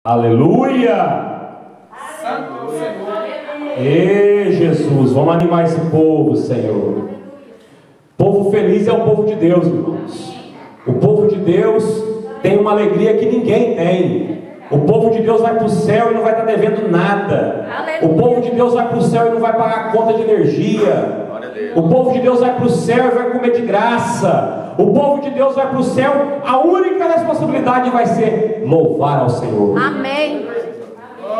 Aleluia! Santo Senhor. Ei, Jesus, vamos animar esse povo, Senhor. Povo feliz é o povo de Deus, irmãos. O povo de Deus tem uma alegria que ninguém tem. O povo de Deus vai para o céu e não vai estar devendo nada. O povo de Deus vai para o céu e não vai pagar a conta de energia. O povo de Deus vai para o céu e vai comer de graça. O povo de Deus vai para o céu, a única responsabilidade vai ser louvar ao Senhor. Amém.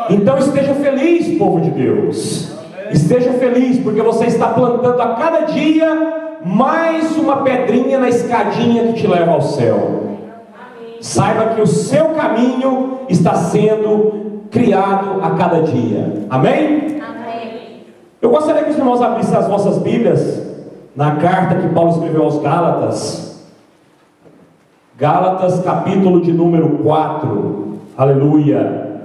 Então esteja feliz, povo de Deus. Esteja feliz, porque você está plantando a cada dia mais uma pedrinha na escadinha que te leva ao céu. Saiba que o seu caminho está sendo criado a cada dia. Amém? Amém. Eu gostaria que os irmãos abrissem as vossas Bíblias na carta que Paulo escreveu aos Gálatas. Gálatas, capítulo de número 4. Aleluia.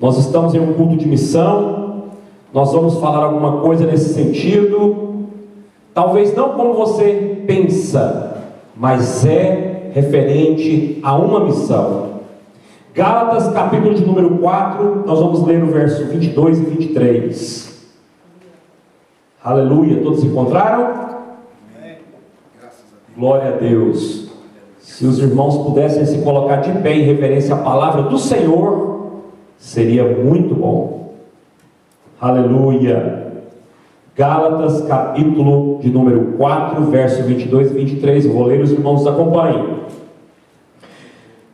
Nós estamos em um culto de missão. Nós vamos falar alguma coisa nesse sentido. Talvez não como você pensa, mas é referente a uma missão. Gálatas, capítulo de número 4. Nós vamos ler o verso 22 e 23. Aleluia. Todos encontraram? Amém. Graças a Deus. Glória a Deus. Se os irmãos pudessem se colocar de pé em reverência à palavra do Senhor, seria muito bom. Aleluia. Gálatas, capítulo de número 4, verso 22 e 23. Eu vou ler, os irmãos acompanhem.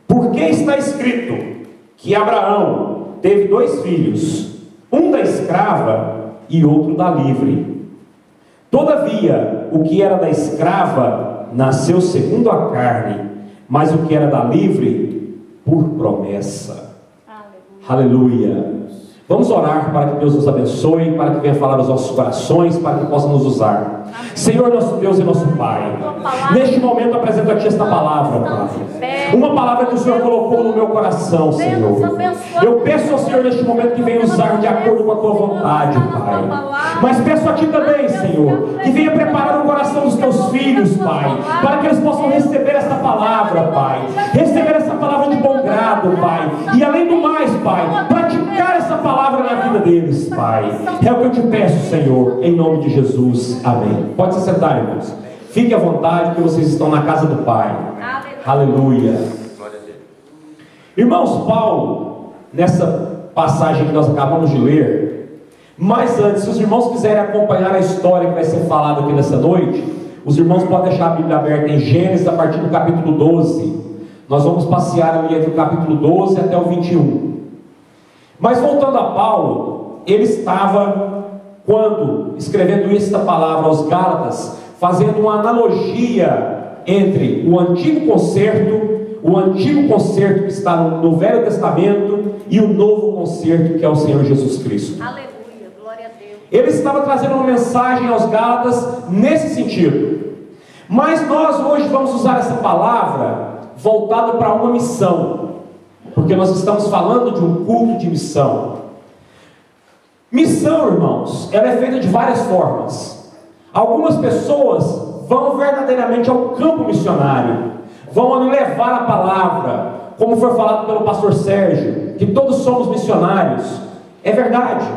Porque está escrito que Abraão teve 2 filhos, um da escrava e outro da livre. Todavia, o que era da escrava nasceu segundo a carne, mas o que era da livre, por promessa. Aleluia. Vamos orar para que Deus nos abençoe, para que venha falar aos nossos corações, para que possa nos usar. Amém. Senhor, nosso Deus e nosso Pai, neste momento apresento a Ti esta palavra, Pai. Uma palavra que o Senhor colocou no meu coração, Senhor. Eu peço ao Senhor neste momento que venha usar de acordo com a Tua vontade, Pai. Mas peço a Ti também, Senhor, que venha preparar o coração dos Teus filhos, Pai, para que eles possam receber esta palavra, Pai. Receber essa palavra de bom grado, Pai. E além do mais, Pai, praticar essa palavra na vida deles, Pai. É o que eu Te peço, Senhor, em nome de Jesus. Amém. Pode se sentar, irmãos. Fique à vontade, que vocês estão na casa do Pai. Aleluia. Irmãos, Paulo, nessa passagem que nós acabamos de ler, mas antes, se os irmãos quiserem acompanhar a história que vai ser falada aqui nessa noite, os irmãos podem deixar a Bíblia aberta em Gênesis, a partir do capítulo 12. Nós vamos passear ali entre o capítulo 12 até o 21. Mas voltando a Paulo, ele estava, quando escrevendo esta palavra aos Gálatas, fazendo uma analogia entre o antigo concerto que está no Velho Testamento e o novo concerto que é o Senhor Jesus Cristo. Aleluia, glória a Deus. Ele estava trazendo uma mensagem aos Gálatas nesse sentido. Mas nós hoje vamos usar essa palavra voltada para uma missão, porque nós estamos falando de um culto de missão. Missão, irmãos, ela é feita de várias formas. Algumas pessoas vão verdadeiramente ao campo missionário, vão ali levar a palavra, como foi falado pelo pastor Sérgio, que todos somos missionários. É verdade.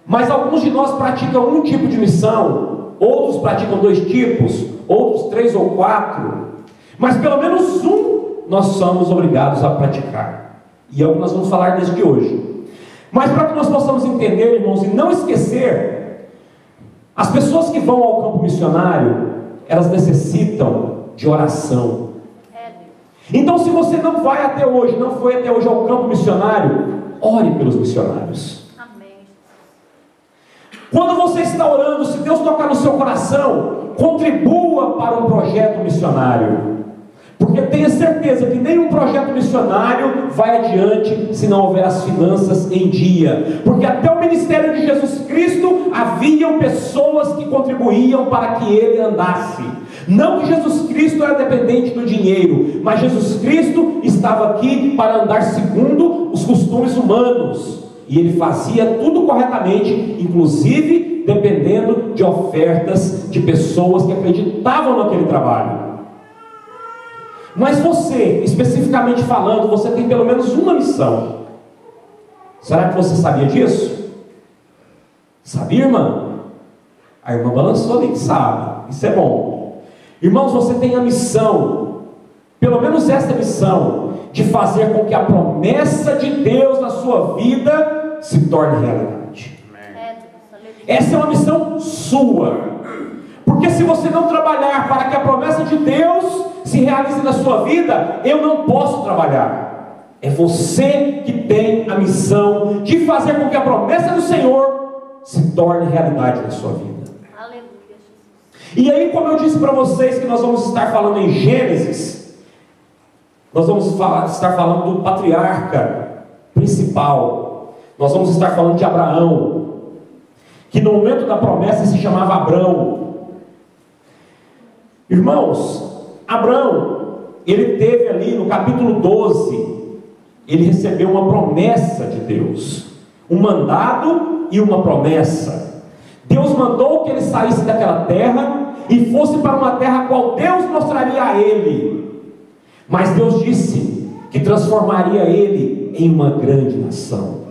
Mas alguns de nós praticam um tipo de missão, outros praticam 2 tipos, outros 3 ou 4. Mas pelo menos um nós somos obrigados a praticar. E é o que nós vamos falar desde hoje. Mas para que nós possamos entender, irmãos, e não esquecer, as pessoas que vão ao campo missionário, elas necessitam de oração. Então, se você não foi até hoje ao campo missionário, ore pelos missionários. Amém. Quando você está orando, se Deus tocar no seu coração, contribua para um projeto missionário. Porque tenha certeza que nenhum projeto missionário vai adiante se não houver as finanças em dia. Porque até o ministério de Jesus Cristo haviam pessoas que contribuíam para que ele andasse. Não que Jesus Cristo era dependente do dinheiro, mas Jesus Cristo estava aqui para andar segundo os costumes humanos. E ele fazia tudo corretamente, inclusive dependendo de ofertas de pessoas que acreditavam naquele trabalho. Mas você, especificamente falando, você tem pelo menos uma missão. Será que você sabia disso? Sabia, irmã? A irmã balançou ali que sabe. Isso é bom. Irmãos, você tem a missão, pelo menos esta missão, de fazer com que a promessa de Deus na sua vida se torne realidade. Essa é uma missão sua. Porque se você não trabalhar para que a promessa de Deus se realize na sua vida, eu não posso trabalhar. É você que tem a missão de fazer com que a promessa do Senhor se torne realidade na sua vida. Aleluia. E aí, como eu disse para vocês que nós vamos estar falando em Gênesis, nós vamos estar falando do patriarca principal. Nós vamos estar falando de Abraão, que no momento da promessa se chamava Abrão. Irmãos, Abrão, ele teve ali no capítulo 12, ele recebeu uma promessa de Deus, um mandado e uma promessa. Deus mandou que ele saísse daquela terra e fosse para uma terra a qual Deus mostraria a ele. Mas Deus disse que transformaria ele em uma grande nação.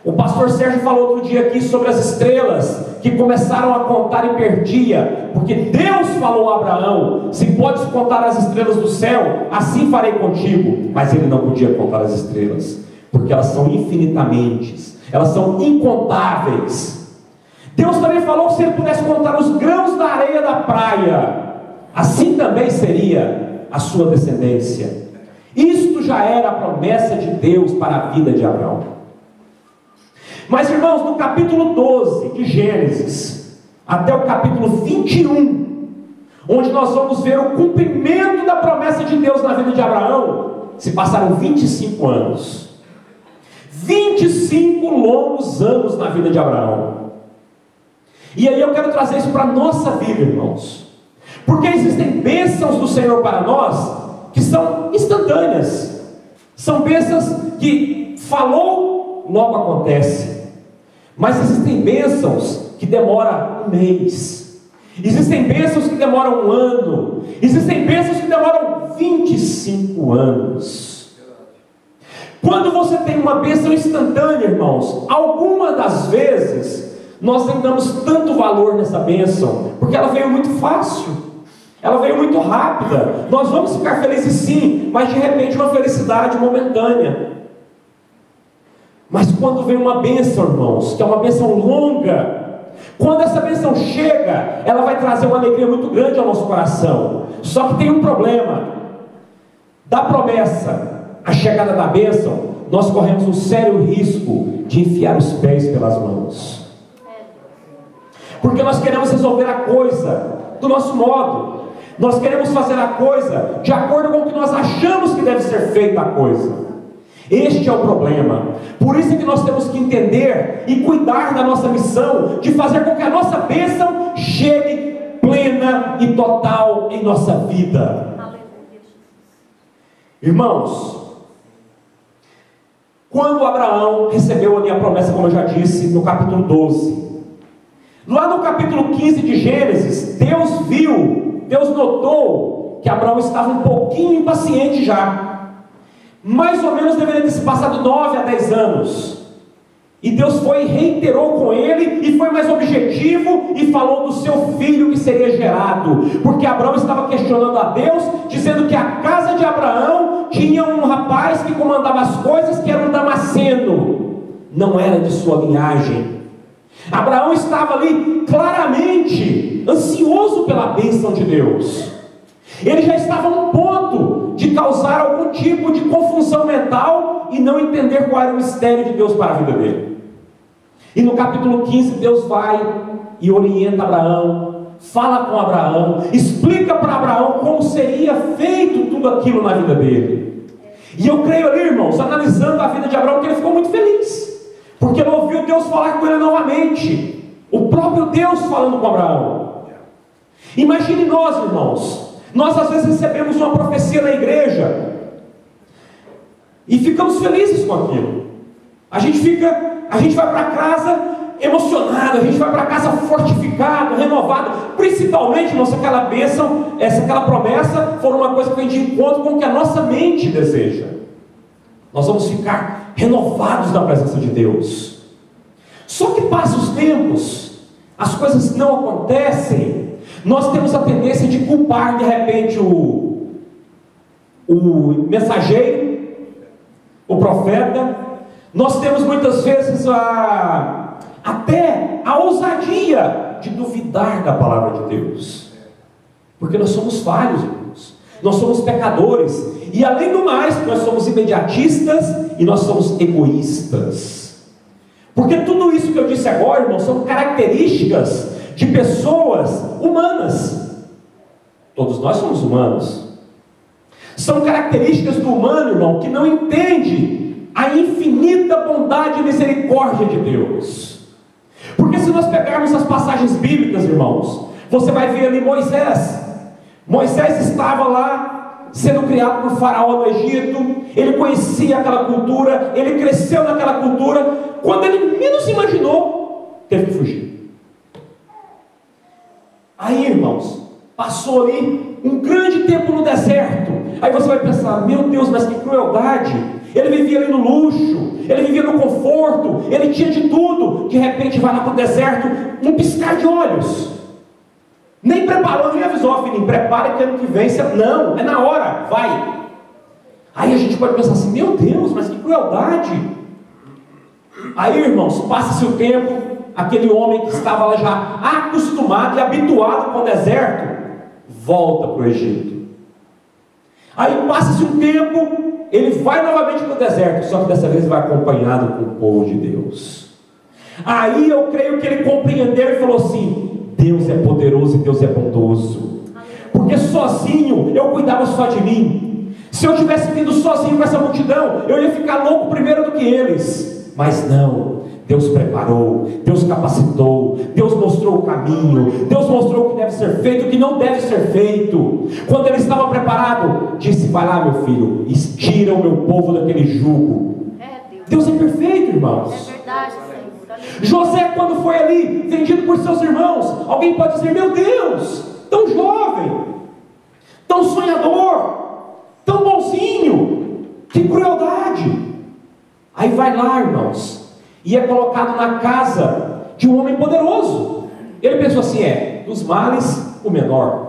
O pastor Sérgio falou outro dia aqui sobre as estrelas que começaram a contar e perdia, porque Deus falou a Abraão: se podes contar as estrelas do céu, assim farei contigo. Mas ele não podia contar as estrelas, porque elas são infinitamente, elas são incontáveis. Deus também falou que se ele pudesse contar os grãos da areia da praia, assim também seria a sua descendência. Isto já era a promessa de Deus para a vida de Abraão. Mas, irmãos, no capítulo 12 de Gênesis até o capítulo 21, onde nós vamos ver o cumprimento da promessa de Deus na vida de Abraão, se passaram 25 anos. 25 longos anos na vida de Abraão. E aí eu quero trazer isso para a nossa vida, irmãos, porque existem bênçãos do Senhor para nós que são instantâneas. São bênçãos que falou, logo acontece. Mas existem bênçãos que demoram um mês. Existem bênçãos que demoram um ano. Existem bênçãos que demoram 25 anos. Quando você tem uma bênção instantânea, irmãos, algumas das vezes nós nem damos tanto valor nessa bênção, porque ela veio muito fácil, ela veio muito rápida. Nós vamos ficar felizes sim, mas de repente uma felicidade momentânea. Mas quando vem uma bênção, irmãos, que é uma bênção longa, quando essa bênção chega, ela vai trazer uma alegria muito grande ao nosso coração. Só que tem um problema: da promessa à chegada da bênção, nós corremos um sério risco de enfiar os pés pelas mãos, porque nós queremos resolver a coisa do nosso modo. Nós queremos fazer a coisa de acordo com o que nós achamos que deve ser feita a coisa. Este é o problema. Por isso é que nós temos que entender e cuidar da nossa missão, de fazer com que a nossa bênção chegue plena e total em nossa vida. Irmãos, quando Abraão recebeu ali a promessa, como eu já disse, no capítulo 12, lá no capítulo 15 de Gênesis, Deus notou que Abraão estava um pouquinho impaciente já. Mais ou menos deveria ter se passado 9 a 10 anos. E Deus foi e reiterou com ele, e foi mais objetivo, e falou do seu filho que seria gerado. Porque Abraão estava questionando a Deus, dizendo que a casa de Abraão tinha um rapaz que comandava as coisas, que era um Damasceno. Não era de sua linhagem. Abraão estava ali claramente ansioso pela bênção de Deus. Ele já estava a um ponto de causar algum tipo de confusão mental e não entender qual era o mistério de Deus para a vida dele. E no capítulo 15 Deus vai e orienta Abraão, fala com Abraão, explica para Abraão como seria feito tudo aquilo na vida dele. E eu creio ali, irmãos, analisando a vida de Abraão, que ele ficou muito feliz, porque ele ouviu Deus falar com ele novamente, o próprio Deus falando com Abraão. Imagine nós, irmãos, nós às vezes recebemos uma profecia na igreja e ficamos felizes com aquilo. A gente vai para casa emocionado, a gente vai para casa fortificado, renovado. Principalmente, irmãos, aquela bênção, aquela promessa for uma coisa que vem de encontro com o que a nossa mente deseja. Nós vamos ficar renovados na presença de Deus. Só que passa os tempos, as coisas não acontecem, nós temos a tendência de culpar de repente o mensageiro, o profeta. Nós temos muitas vezes até a ousadia de duvidar da palavra de Deus, porque nós somos falhos, irmãos. Nós somos pecadores, e além do mais, nós somos imediatistas e nós somos egoístas. Porque tudo isso que eu disse agora, irmãos, são características de pessoas humanas. Todos nós somos humanos. São características do humano, irmão, que não entende a infinita bondade e misericórdia de Deus. Porque se nós pegarmos as passagens bíblicas, irmãos, você vai ver ali Moisés. Moisés estava lá, sendo criado por Faraó no Egito. Ele conhecia aquela cultura, ele cresceu naquela cultura. Quando ele menos imaginou, teve que fugir. Aí, irmãos, passou ali um grande tempo no deserto. Aí você vai pensar, meu Deus, mas que crueldade. Ele vivia ali no luxo, ele vivia no conforto, ele tinha de tudo. De repente vai lá para o deserto, um piscar de olhos. Nem preparou, nem avisou, filhinho, prepara que ano que vem, não, é na hora, vai. Aí a gente pode pensar assim, meu Deus, mas que crueldade. Aí, irmãos, passa-se o tempo, aquele homem que estava lá já acostumado e habituado com o deserto, volta para o Egito. Aí passa-se um tempo, ele vai novamente para o deserto, só que dessa vez vai acompanhado com o povo de Deus. Aí eu creio que ele compreendeu e falou assim, Deus é poderoso e Deus é bondoso. Porque sozinho eu cuidava só de mim. Se eu tivesse vindo sozinho com essa multidão, eu ia ficar louco primeiro do que eles. Mas não, Deus preparou, Deus capacitou, Deus mostrou o caminho, Deus mostrou o que deve ser feito, o que não deve ser feito. Quando ele estava preparado, disse, vai lá meu filho, tira o meu povo daquele jugo. Deus é perfeito, irmãos. É verdade, Senhor. José, quando foi ali, vendido por seus irmãos, alguém pode dizer, meu Deus, tão jovem, tão sonhador, tão bonzinho, que crueldade. Aí vai lá, irmãos, e é colocado na casa de um homem poderoso. Ele pensou assim, dos males o menor.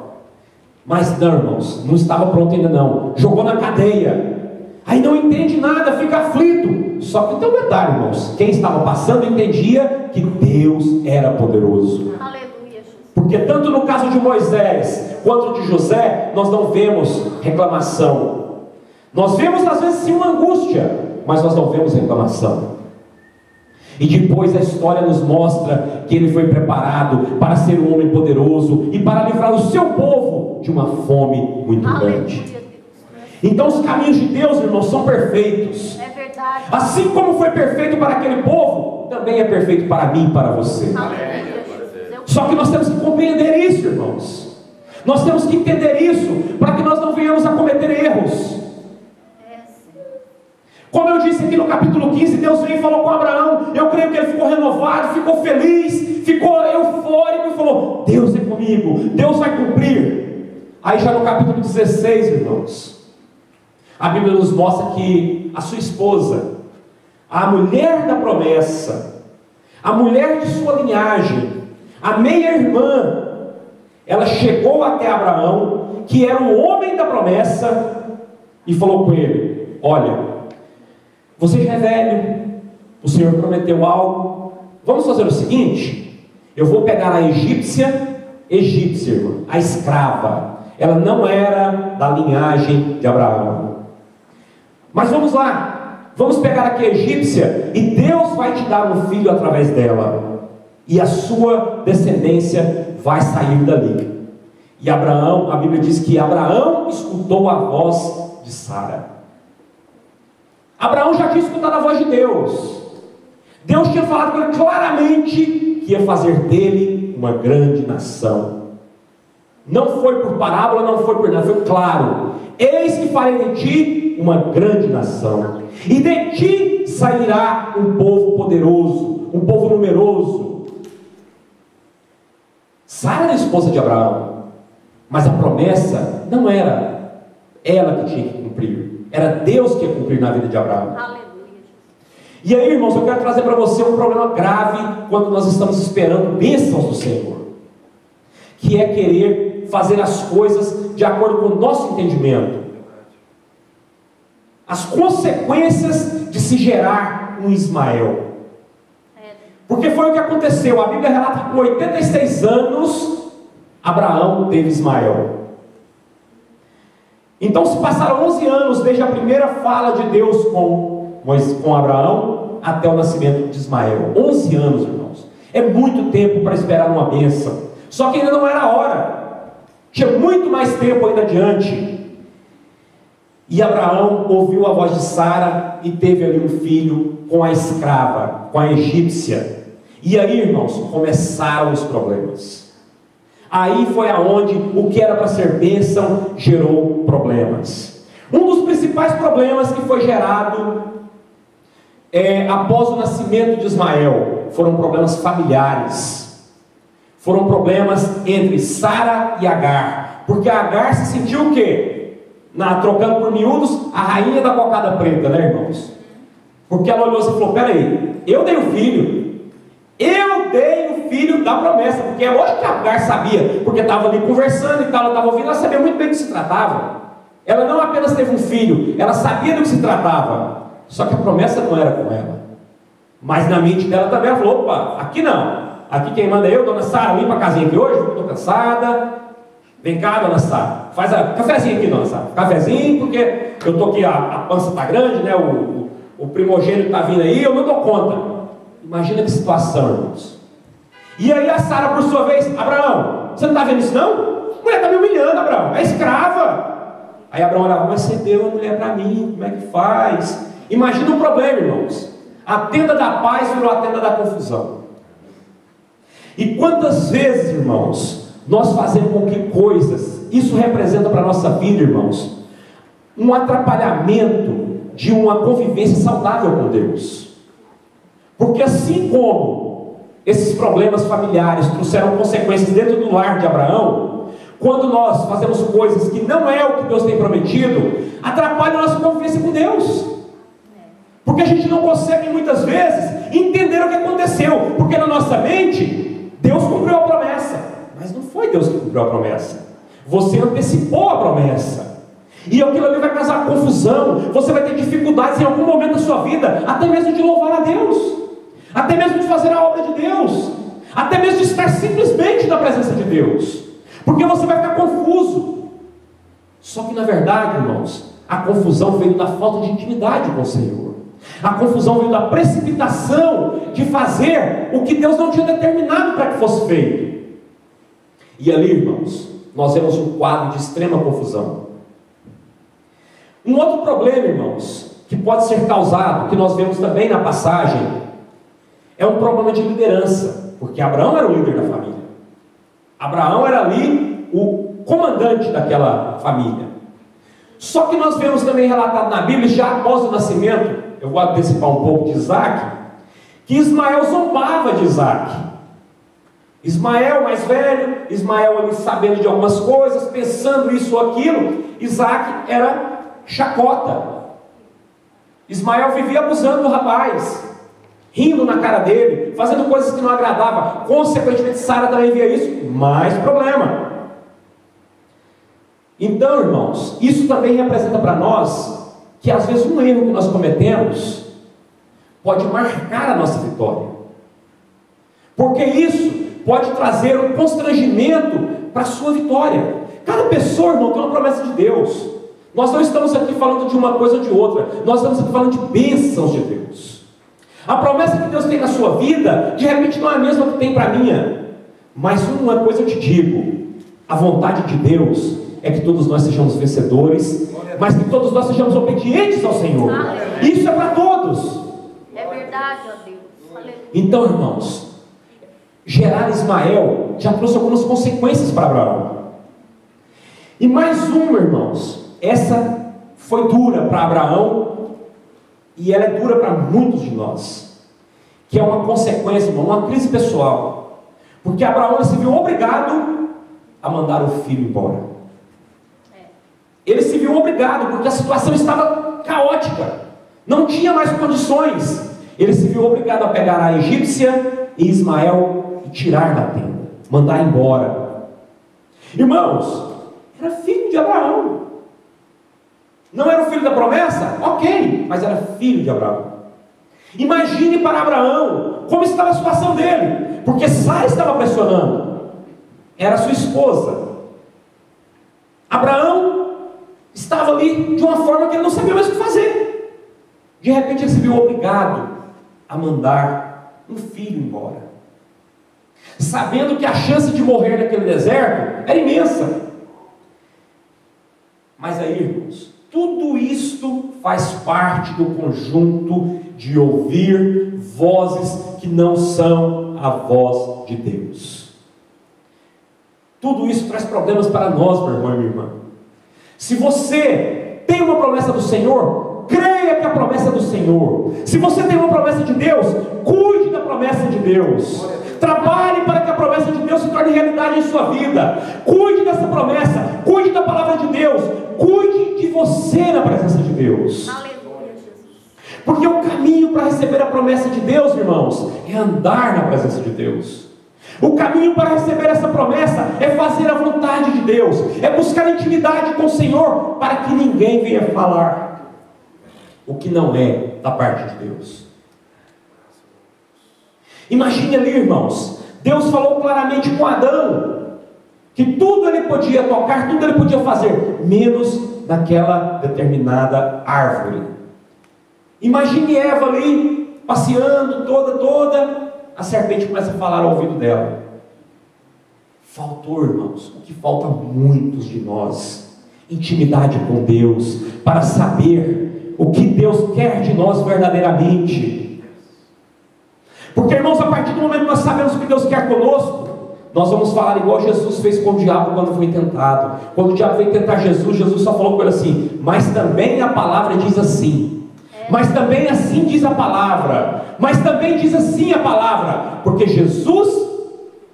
Mas não, irmãos, não estava pronto ainda não. Jogou na cadeia. Aí não entende nada, fica aflito. Só que tem um detalhe, irmãos, quem estava passando entendia que Deus era poderoso. Aleluia, Jesus. Porque tanto no caso de Moisés quanto de José, nós não vemos reclamação. Nós vemos às vezes sim uma angústia, mas nós não vemos reclamação. E depois a história nos mostra que ele foi preparado para ser um homem poderoso e para livrar o seu povo de uma fome muito grande. Então os caminhos de Deus, irmãos, são perfeitos. É verdade. Assim como foi perfeito para aquele povo, também é perfeito para mim e para você. Aleluia, Jesus. Só que nós temos que compreender isso, irmãos. Nós temos que entender isso, para que nós não venhamos a cometer erros. Como eu disse aqui no capítulo 15, Deus veio e falou com Abraão. Eu creio que ele ficou renovado, ficou feliz, ficou eufórico e falou, Deus é comigo, Deus vai cumprir. Aí já no capítulo 16, irmãos, a Bíblia nos mostra que a sua esposa, a mulher da promessa, a mulher de sua linhagem, a meia-irmã, ela chegou até Abraão, que era o homem da promessa, e falou com ele, olha, você já é velho, o Senhor prometeu algo, vamos fazer o seguinte, eu vou pegar a egípcia, irmã, a escrava, ela não era da linhagem de Abraão, mas vamos lá, vamos pegar aqui a egípcia, e Deus vai te dar um filho através dela, e a sua descendência vai sair dali. E Abraão, a Bíblia diz que Abraão escutou a voz de Sara. Abraão já tinha escutado a voz de Deus. Deus tinha falado com ele claramente que ia fazer dele uma grande nação. Não foi por parábola, não foi por nada, foi claro. Eis que farei de ti uma grande nação, e de ti sairá um povo poderoso, um povo numeroso. Sara era esposa de Abraão, mas a promessa não era ela que tinha que cumprir, era Deus que ia cumprir na vida de Abraão. Aleluia. E aí, irmãos, eu quero trazer para você um problema grave quando nós estamos esperando bênçãos do Senhor, que é querer fazer as coisas de acordo com o nosso entendimento. As consequências de se gerar um Ismael. Porque foi o que aconteceu. A Bíblia relata que com 86 anos Abraão teve Ismael. Então se passaram 11 anos desde a primeira fala de Deus com Abraão até o nascimento de Ismael. 11 anos, irmãos. É muito tempo para esperar uma bênção. Só que ainda não era a hora. Tinha muito mais tempo ainda adiante. E Abraão ouviu a voz de Sara e teve ali um filho com a escrava, com a egípcia. E aí, irmãos, começaram os problemas. Aí foi aonde o que era para ser bênção gerou problemas. Um dos principais problemas que foi gerado após o nascimento de Ismael foram problemas familiares. Foram problemas entre Sara e Agar. Porque Agar se sentiu o quê? Trocando por miúdos, a rainha da cocada preta, né, irmãos? Porque ela olhou assim e falou: peraí, eu dei o filho. Eu dei o filho da promessa, porque é hoje que a Agar sabia, porque estava ali conversando e tal, ela estava ouvindo, ela sabia muito bem do que se tratava. Ela não apenas teve um filho, ela sabia do que se tratava, só que a promessa não era com ela. Mas na mente dela também, ela falou: opa, aqui não, aqui quem manda é eu, dona Sara, limpa a casinha aqui hoje, eu estou cansada. Vem cá, dona Sara, faz cafezinho aqui, dona Sara, cafezinho, porque eu estou aqui, a pança está grande, né? O primogênito está vindo aí, eu não dou conta. Imagina que situação, irmãos. E aí a Sara, por sua vez: Abraão, você não está vendo isso não? A mulher está me humilhando, Abraão, é escrava. Aí Abraão olhava: mas você deu a mulher para mim, como é que faz? Imagina o problema, irmãos. A tenda da paz virou a tenda da confusão. E quantas vezes, irmãos, nós fazemos com que coisas, isso representa para a nossa vida, irmãos, um atrapalhamento de uma convivência saudável com Deus. Porque assim como esses problemas familiares trouxeram consequências dentro do lar de Abraão, quando nós fazemos coisas que não é o que Deus tem prometido, atrapalha a nossa convivência com Deus. Porque a gente não consegue muitas vezes entender o que aconteceu, porque na nossa mente Deus cumpriu a promessa, mas não foi Deus que cumpriu a promessa. Você antecipou a promessa. E aquilo ali vai causar confusão. Você vai ter dificuldades em algum momento da sua vida, até mesmo de louvar a Deus, até mesmo de fazer a obra de Deus, até mesmo de estar simplesmente na presença de Deus, porque você vai ficar confuso. Só que na verdade, irmãos, a confusão veio da falta de intimidade com o Senhor. A confusão veio da precipitação de fazer o que Deus não tinha determinado para que fosse feito. E ali, irmãos, nós vemos um quadro de extrema confusão. Um outro problema, irmãos, que pode ser causado, que nós vemos também na passagem, é um problema de liderança, porque Abraão era o líder da família. Abraão era ali o comandante daquela família. Só que nós vemos também relatado na Bíblia, já após o nascimento, eu vou antecipar um pouco de Isaac, que Ismael zombava de Isaac. Ismael mais velho, Ismael ali sabendo de algumas coisas, pensando isso ou aquilo, Isaac era chacota. Ismael vivia abusando do rapaz, rindo na cara dele, fazendo coisas que não agradavam. Consequentemente Sara também via isso, mais problema. Então, irmãos, isso também representa para nós que às vezes um erro que nós cometemos pode marcar a nossa vitória, porque isso pode trazer um constrangimento para a sua vitória. Cada pessoa, irmão, tem uma promessa de Deus. Nós não estamos aqui falando de uma coisa ou de outra, nós estamos aqui falando de bênçãos de Deus. A promessa que Deus tem na sua vida, de repente não é a mesma que tem para a minha, mas uma coisa eu te digo: a vontade de Deus é que todos nós sejamos vencedores, mas que todos nós sejamos obedientes ao Senhor. Isso é para todos. É verdade, ó Deus. Então, irmãos, gerar Ismael já trouxe algumas consequências para Abraão. E mais uma, irmãos, essa foi dura para Abraão, e ela é dura para muitos de nós, que é uma consequência, irmão, uma crise pessoal. Porque Abraão se viu obrigado a mandar o filho embora. Ele se viu obrigado, porque a situação estava caótica. Não tinha mais condições. Ele se viu obrigado a pegar a egípcia e Ismael e tirar da tenda, mandar embora. Irmãos, era filho de Abraão. Não era o filho da promessa? Ok, mas era filho de Abraão. Imagine para Abraão como estava a situação dele, porque Sara estava pressionando. Era sua esposa. Abraão estava ali de uma forma que ele não sabia mais o que fazer. De repente ele se viu obrigado a mandar um filho embora, sabendo que a chance de morrer naquele deserto era imensa. Mas aí, irmãos, tudo isto faz parte do conjunto de ouvir vozes que não são a voz de Deus. Tudo isso traz problemas para nós, meu irmão e minha irmã. Se você tem uma promessa do Senhor, creia que a promessa é do Senhor. Se você tem uma promessa de Deus, cuide da promessa de Deus. Trabalhe para que a promessa de Deus se torne realidade em sua vida. Cuide dessa promessa, cuide da palavra de Deus, cuide de você na presença de Deus. Aleluia, Jesus. Porque o caminho para receber a promessa de Deus, irmãos, é andar na presença de Deus. O caminho para receber essa promessa é fazer a vontade de Deus, é buscar intimidade com o Senhor, para que ninguém venha falar o que não é da parte de Deus. Imagine ali, irmãos, Deus falou claramente com Adão que tudo ele podia tocar, tudo ele podia fazer, menos naquela determinada árvore. Imagine Eva ali, passeando toda, a serpente começa a falar ao ouvido dela. Faltou, irmãos, o que falta a muitos de nós: intimidade com Deus, para saber o que Deus quer de nós verdadeiramente. Porque, irmãos, a partir do momento que nós sabemos o que Deus quer conosco, nós vamos falar igual Jesus fez com o diabo quando foi tentado. Quando o diabo veio tentar Jesus, Jesus só falou com ele assim: mas também a palavra diz assim, mas também assim diz a palavra, mas também diz assim a palavra. Porque Jesus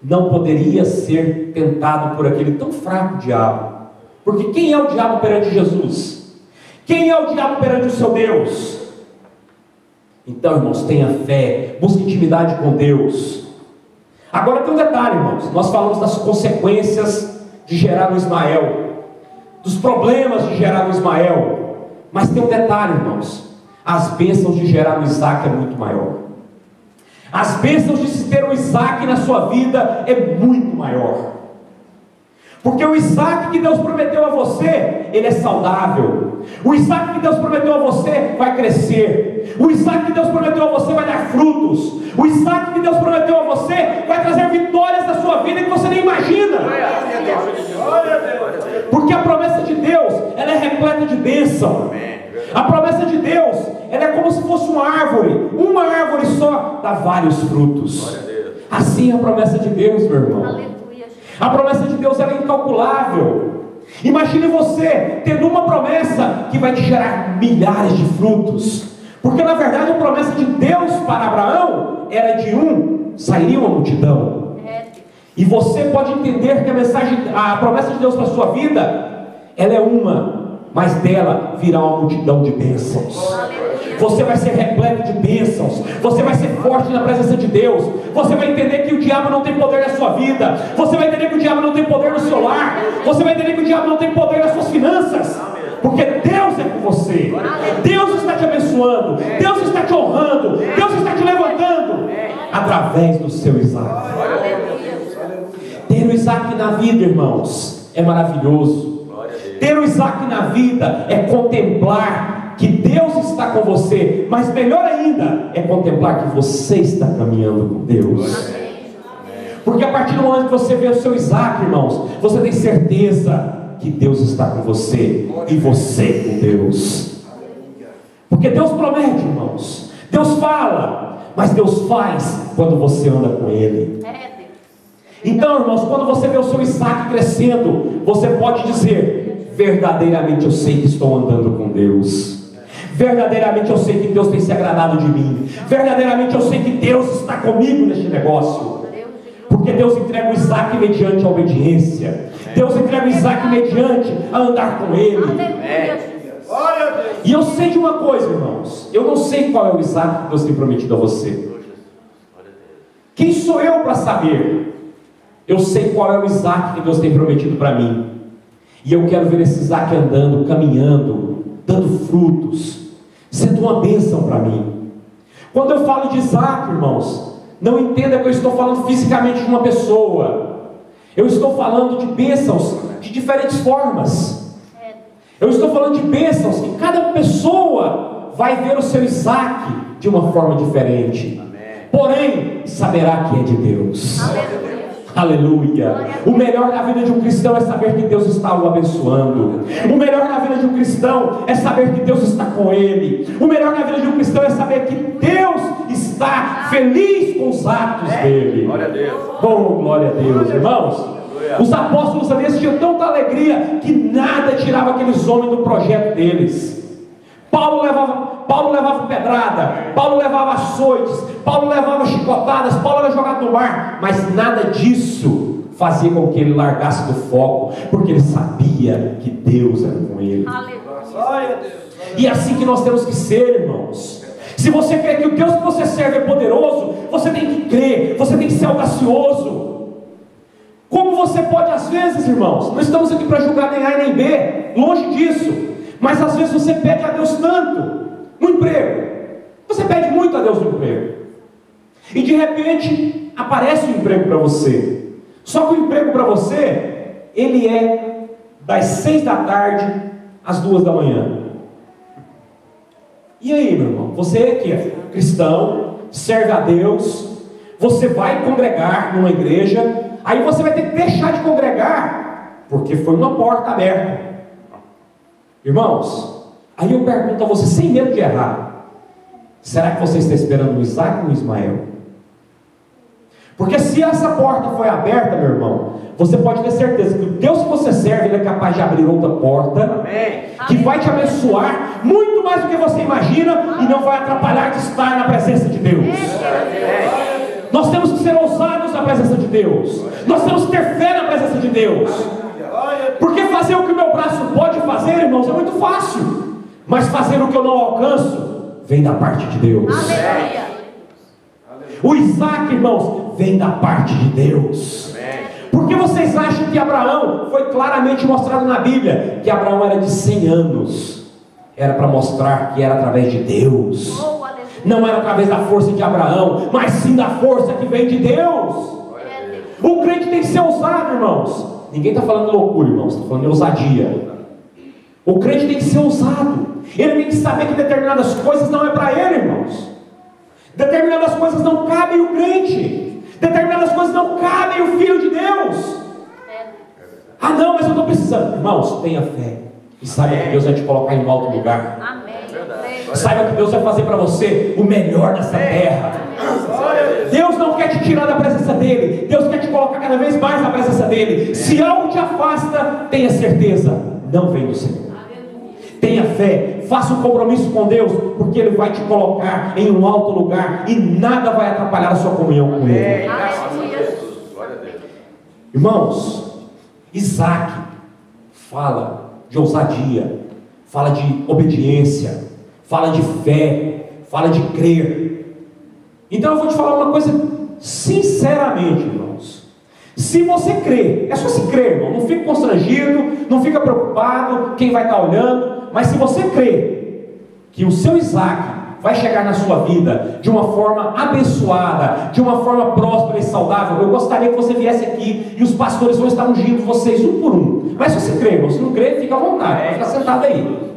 não poderia ser tentado por aquele tão fraco diabo. Porque quem é o diabo perante Jesus? Quem é o diabo perante o seu Deus? Então, irmãos, tenha fé, busque intimidade com Deus. Agora tem um detalhe, irmãos. Nós falamos das consequências de gerar o Ismael, dos problemas de gerar o Ismael. Mas tem um detalhe, irmãos: as bênçãos de gerar o Isaac é muito maior. As bênçãos de se ter um Isaac na sua vida é muito maior. Porque o Isaac que Deus prometeu a você, ele é saudável. O Isaac que Deus prometeu a você vai crescer. O Isaac que Deus prometeu a você vai dar frutos. O Isaac que Deus prometeu a você vai trazer vitórias na sua vida que você nem imagina. Porque a promessa de Deus, ela é repleta de bênção. A promessa de Deus, ela é como se fosse uma árvore só dá vários frutos. Assim é a promessa de Deus, meu irmão. A promessa de Deus, ela é incalculável. Imagine você tendo uma promessa que vai te gerar milhares de frutos. Porque na verdade a promessa de Deus para Abraão era de um, sairia uma multidão. E você pode entender que a promessa de Deus para a sua vida, ela é uma, mas dela virá uma multidão de bênçãos. Você vai ser repleto de bênçãos. Você vai ser forte na presença de Deus. Você vai entender que o diabo não tem poder na sua vida. Você vai entender que o diabo não tem poder no seu lar. Você vai entender que o diabo não tem poder nas suas finanças. Porque Deus é com você. Deus está te abençoando. Deus está te honrando. Deus está te levantando através do seu Isaac. Ter o Isaac na vida, irmãos, é maravilhoso. Ter o Isaac na vida é contemplar que Deus está com você, mas melhor ainda é contemplar que você está caminhando com Deus. Porque a partir do momento que você vê o seu Isaac, irmãos, você tem certeza que Deus está com você e você com Deus. Porque Deus promete, irmãos, Deus fala, mas Deus faz quando você anda com Ele. Então, irmãos, quando você vê o seu Isaac crescendo, você pode dizer: verdadeiramente eu sei que estou andando com Deus. Verdadeiramente eu sei que Deus tem se agradado de mim. Verdadeiramente eu sei que Deus está comigo neste negócio. Porque Porque Deus entrega o Isaac mediante a obediência. Deus entrega o Isaac mediante a andar com Ele. Aleluia. E eu sei de uma coisa, irmãos. Eu não sei qual é o Isaac que Deus tem prometido a você. Quem sou eu para saber? Eu sei qual é o Isaac que Deus tem prometido para mim. E eu quero ver esse Isaac andando, caminhando, dando frutos, sendo uma bênção para mim. Quando eu falo de Isaac, irmãos, não entenda que eu estou falando fisicamente de uma pessoa. Eu estou falando de bênçãos de diferentes formas. Eu estou falando de bênçãos que cada pessoa vai ver o seu Isaac de uma forma diferente. Porém, saberá que é de Deus. Aleluia. O melhor na vida de um cristão é saber que Deus está o abençoando. O melhor na vida de um cristão é saber que Deus está com ele. O melhor na vida de um cristão é saber que Deus está feliz com os atos dele. Glória a Deus. Oh, glória a Deus, irmãos. Os apóstolos também tinham tanta alegria que nada tirava aqueles homens do projeto deles. Paulo levava pedrada, Paulo levava açoites, Paulo levava chicotadas, Paulo era jogado no mar, mas nada disso fazia com que ele largasse do foco, porque ele sabia que Deus era com ele. Aleluia. E é assim que nós temos que ser, irmãos. Se você crê que o Deus que você serve é poderoso, você tem que crer, você tem que ser audacioso. Como você pode, às vezes, irmãos, não estamos aqui para julgar nem A nem B, longe disso, mas às vezes você pede a Deus tanto no emprego, você pede muito a Deus no emprego, e de repente aparece um emprego para você. Só que o emprego para você, ele é das 6 da tarde às 2 da manhã. E aí, meu irmão, você que é cristão, serve a Deus, você vai congregar numa igreja, aí você vai ter que deixar de congregar, porque foi uma porta aberta. Irmãos, aí eu pergunto a você, sem medo de errar, será que você está esperando o Isaac ou o Ismael? Porque se essa porta foi aberta, meu irmão, você pode ter certeza que o Deus que você serve, ele é capaz de abrir outra porta, que vai te abençoar muito mais do que você imagina, e não vai atrapalhar de estar na presença de Deus. Nós temos que ser ousados na presença de Deus. Nós temos que ter fé na presença de Deus. Porque fazer o que o meu braço pode fazer, irmãos, é muito fácil. Mas fazer o que eu não alcanço, vem da parte de Deus. Aleluia. O Isaac, irmãos, vem da parte de Deus. Por que vocês acham que Abraão foi claramente mostrado na Bíblia que Abraão era de 100 anos? Era para mostrar que era através de Deus. Oh, aleluia. Não era através da força de Abraão, mas sim da força que vem de Deus. O crente tem que ser ousado, irmãos. Ninguém está falando loucura, irmãos, está falando de ousadia. O crente tem que ser ousado. Ele tem que saber que determinadas coisas não é para ele, irmãos. Determinadas coisas não cabem o crente. Determinadas coisas não cabem o filho de Deus. Ah não, mas eu estou precisando. Irmãos, tenha fé. E saiba que Deus vai te colocar em um alto lugar. Amém. Saiba que Deus vai fazer para você o melhor dessa terra. Deus não quer te tirar da presença dele. Deus quer te colocar cada vez mais na presença dele. Se algo te afasta, tenha certeza, não vem do Senhor. Tenha fé, faça um compromisso com Deus, porque ele vai te colocar em um alto lugar e nada vai atrapalhar a sua comunhão com ele. Irmãos, Isaac fala de ousadia, fala de obediência, fala de fé, fala de crer. Então eu vou te falar uma coisa sinceramente, irmãos. Se você crê, é só se crer, irmão. Não fica constrangido, não fica preocupado quem vai estar olhando. Mas se você crê que o seu Isaac vai chegar na sua vida de uma forma abençoada, de uma forma próspera e saudável, eu gostaria que você viesse aqui e os pastores vão estar ungindo vocês um por um. Mas se você crê, irmão, se não crê, fica à vontade, pode ficar sentado aí.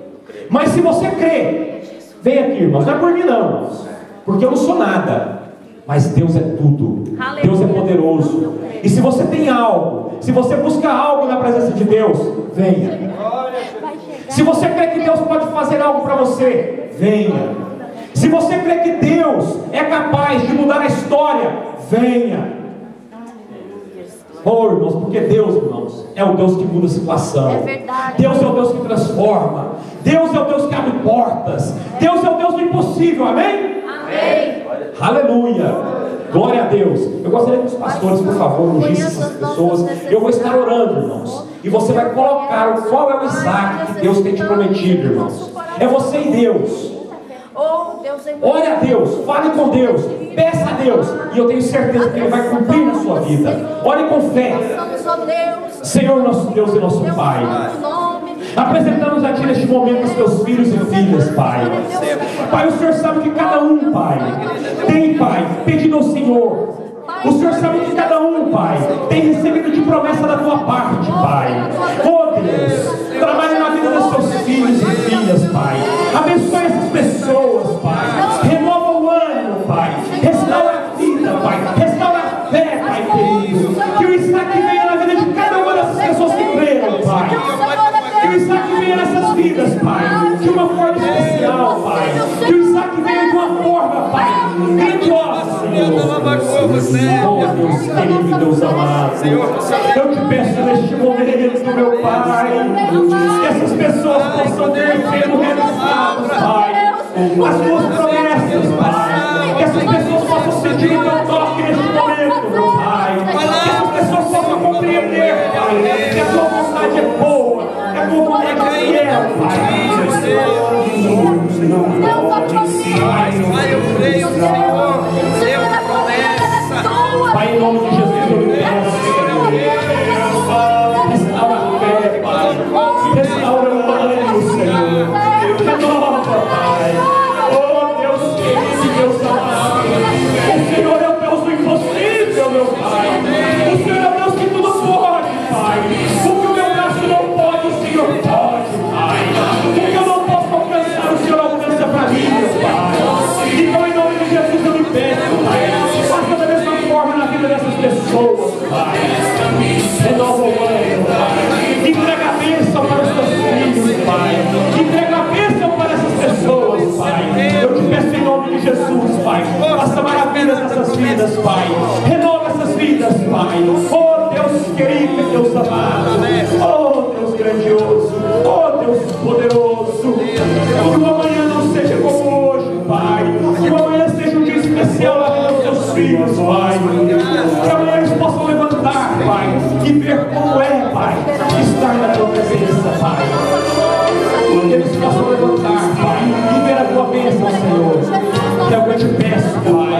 Mas se você crê, vem aqui, irmãos. Não é por mim não, irmãos, porque eu não sou nada. Mas Deus é tudo. Deus é poderoso. E se você tem algo, se você busca algo na presença de Deus, venha. Se você crê que Deus pode fazer algo para você, venha. Se você crê que Deus é capaz de mudar a história, venha. Oh, irmãos, porque Deus, irmãos, é o Deus que muda a situação. É verdade. Deus é o Deus que transforma. Deus é o Deus que abre portas. Deus é o Deus do impossível, amém? Amém. Aleluia. Glória a Deus. Eu gostaria que os pastores, por favor, ungissem essas pessoas. Eu vou estar orando, irmãos. E você vai colocar qual é o Isaac que Deus tem te prometido, irmãos. É você e Deus. Ore a Deus, fale com Deus, peça a Deus, e eu tenho certeza que Ele vai cumprir na sua vida. Ore com fé. Senhor, nosso Deus e nosso Pai, apresentamos a Ti neste momento os Teus filhos e filhas, Pai. Pai, o Senhor sabe que cada um, Pai, tem, Pai, pedido ao Senhor. O Senhor sabe que cada um, Pai, tem recebido de promessa da Tua parte, Pai. Oh Deus, trabalhe na vida dos Teus filhos e filhas, Pai. Abençoe essas pessoas, Pai. Renova o ânimo, Pai. Restaura a vida, Pai. Restaura a fé, Pai querido. Que o Isaac venha na vida de cada uma dessas pessoas que creram, Pai. Que o Isaac venha nessas vidas, Pai, de uma forma especial, Pai. Que o Isaac venha de uma forma, Pai, grandiosa, Senhor. Oh, Deus querido e Deus amado, eu te peço neste momento, meu Pai, que essas pessoas possam ter vendo realizados, Pai, as Tuas promessas, Pai. Que essas pessoas possam sentir o Teu toque neste momento, meu Pai. Que essas pessoas possam compreender, Pai, que a Tua vontade é boa, que a Tua vontade é fiel, Pai. Pai, eu creio, Senhor. Deus promessa. Pai, em nome de Jesus, eu lhe peço. Restaura a fé, Pai. Restaura o ânimo, Senhor. Renova, Pai. Oh, Deus querido e Deus amado. O Senhor é o Deus do impossível, meu Pai. O Senhor é o Deus que tudo pode, Pai. O que o meu braço não pode, o Senhor pode, Pai. O que eu não posso alcançar, o Senhor alcança para mim, meu Pai. Então, em nome de Jesus, eu lhe peço, Pai. Faça da mesma forma na vida dessas pessoas, Pai. Renova o ânimo, Pai. Entrega a bênção para os teus filhos, Pai. Entrega a bênção para essas pessoas, Pai. Eu te peço em nome de Jesus, Pai. Faça maravilhas nessas vidas, Pai. Renova essas vidas, Pai. Oh, Deus querido e Deus amado. Oh, Deus grandioso. Oh, Deus poderoso. Que o amanhã não seja como hoje, Pai. Que o amanhã seja um dia especial na vida dos teus filhos, Pai. Que amanhã eles possam levantar, Pai, e ver como é, Pai, estar na Tua presença, Pai. Que eles possam levantar, Pai, e ver a Tua bênção, Senhor. Que é o que eu te peço, Pai.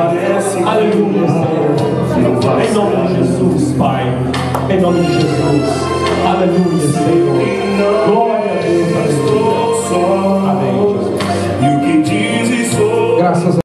Aleluia, Senhor. Em nome de Jesus, Pai. Em nome de Jesus. Aleluia, Senhor. Glória a Deus. Aleluia.